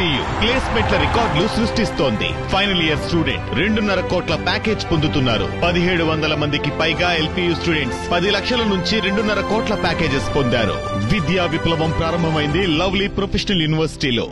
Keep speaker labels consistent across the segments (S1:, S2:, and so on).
S1: LPU ప్లేస్మెంట్ల రికార్డులు సృష్టిస్తోంది. Final year student 2.5 కోట్ల ప్యాకేజ్ పొందుతున్నారు. 1700 మందికి పైగా ఎల్పీయూ స్టూడెంట్స్ 10 లక్షల నుంచి 2.5 కోట్ల ప్యాకేజెస్ పొందారు. విద్యా విప్లవం ప్రారంభమైంది లవ్లీ ప్రొఫెషనల్ యూనివర్సిటీలో.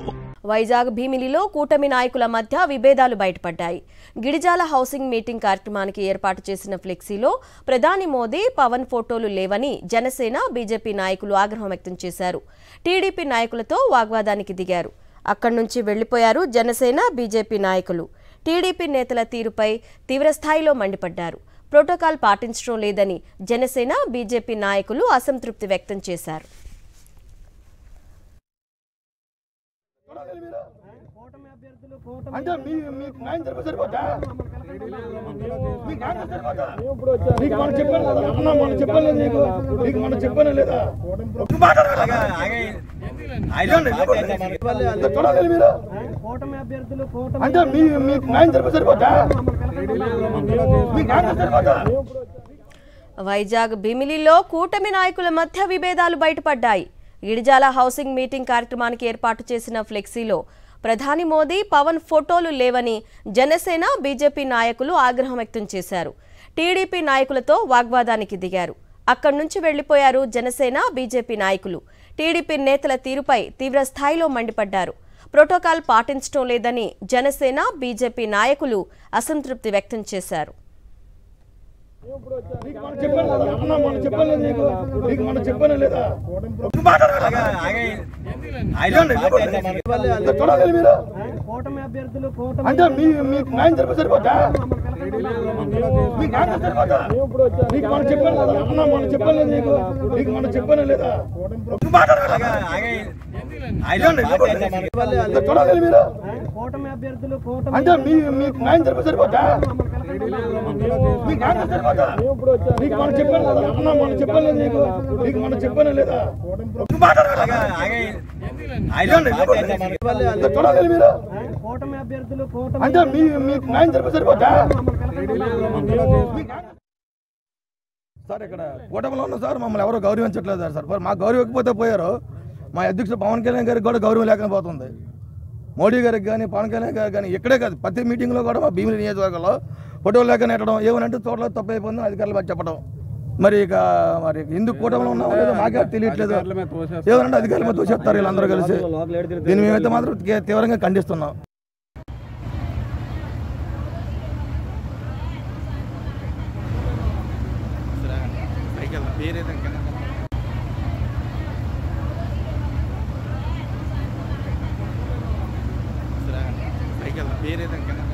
S2: వైజాగ్ భీమిలిలో కూటమి నాయకుల మధ్య విభేదాలు బయటపడ్డాయి. గిడిజాల హౌసింగ్ మీటింగ్ కార్యక్రమానికి ఏర్పాటు చేసిన ఫ్లెక్సీలో ప్రధాని మోదీ, పవన్ ఫోటోలు లేవని జనసేన, బీజేపీ నాయకులు ఆగ్రహం వ్యక్తం చేశారు. టీడీపీ నాయకులతో వాగ్వాదానికి దిగారు. అక్కడి నుంచి వెళ్లిపోయారు జనసేన, బీజేపీ నాయకులు. టీడీపీ నేతల తీరుపై తీవ్రస్థాయిలో మండిపడ్డారు. ప్రోటోకాల్ పాటించడం లేదని జనసేన, బీజేపీ నాయకులు అసంతృప్తి వ్యక్తం చేశారు.
S3: అంటే మీకు న్యాయం సరిపోతా నీకు మనం చెప్పాను కదా అన్న, మనం చెప్పలేదు నీకు మనం చెప్పాను లేదా చూడాలి మీరు అంటే మీకు న్యాయం సరిపోతా మీకు న్యాయం సరిపోతా.
S2: వైజాగ్ భీమిలిలో కూటమి నాయకుల మధ్య విభేదాలు బయటపడ్డాయి. గిడిజాల హౌసింగ్ మీటింగ్ కార్యక్రమానికి ఏర్పాటు చేసిన ఫ్లెక్సీలో ప్రధాని మోదీ, పవన్ ఫోటోలు లేవని జనసేన, బీజేపీ నాయకులు ఆగ్రహం వ్యక్తం చేశారు. టీడీపీ నాయకులతో వాగ్వాదానికి దిగారు. అక్కడి నుంచి వెళ్లిపోయారు జనసేన, బీజేపీ నాయకులు. టీడీపీ నేతల తీరుపై తీవ్రస్థాయిలో మండిపడ్డారు. ప్రోటోకాల్ పాటించడం లేదని జనసేన, బీజేపీ నాయకులు అసంతృప్తి వ్యక్తం చేశారు.
S3: అంటే మీకు న్యాయం సరిపోతా మీకు న్యాయం సరిపోతా నీకు మనం చెప్పాను కదా అన్న, మనం చెప్పలేదు నీకు మనం చెప్పాను లేదా చూడాలి మీరు అంటే మీకు న్యాయం సరిపోతా మీకు న్యాయం సరిపోతా నీకు మనం చెప్పాను కదా అన్న, మనం చెప్పలేదు నీకు మనం చెప్పాను లేదా చూడాలి మీరు అంటే మీకు న్యాయం సరిపోతా సార్. ఇక్కడ కూటమిలో ఉన్న సార్ మమ్మల్ని ఎవరో గౌరవించట్లేదు సార్. మా గౌరవించకపోతే పోయారు. మా అధ్యక్షుడు పవన్ కళ్యాణ్ గారికి కూడా గౌరవం లేకుండా పోతుంది. మోడీ గారికి కానీ, పవన్ కళ్యాణ్ గారికి కానీ ఇక్కడే కాదు ప్రతి మీటింగ్లో కూడా మా భీమిలి నియోజకవర్గంలో ఫోటోలు లేక నెట్టడం, ఏమనంటే చోట్ల తప్పు అయిపోయింది అధికారులు మాకు చెప్పడం. మరి ఇక మరి ఎందుకు కూటమిలో ఉన్నామో లేదో మాకే తెలియట్లేదు. ఏమనంటే అధికారులు మీద తోసేస్తారు వీళ్ళందరూ కలిసి. దీన్ని మేమైతే మాత్రం తీవ్రంగా ఖండిస్తున్నాం.
S4: పేరేదంకన్నా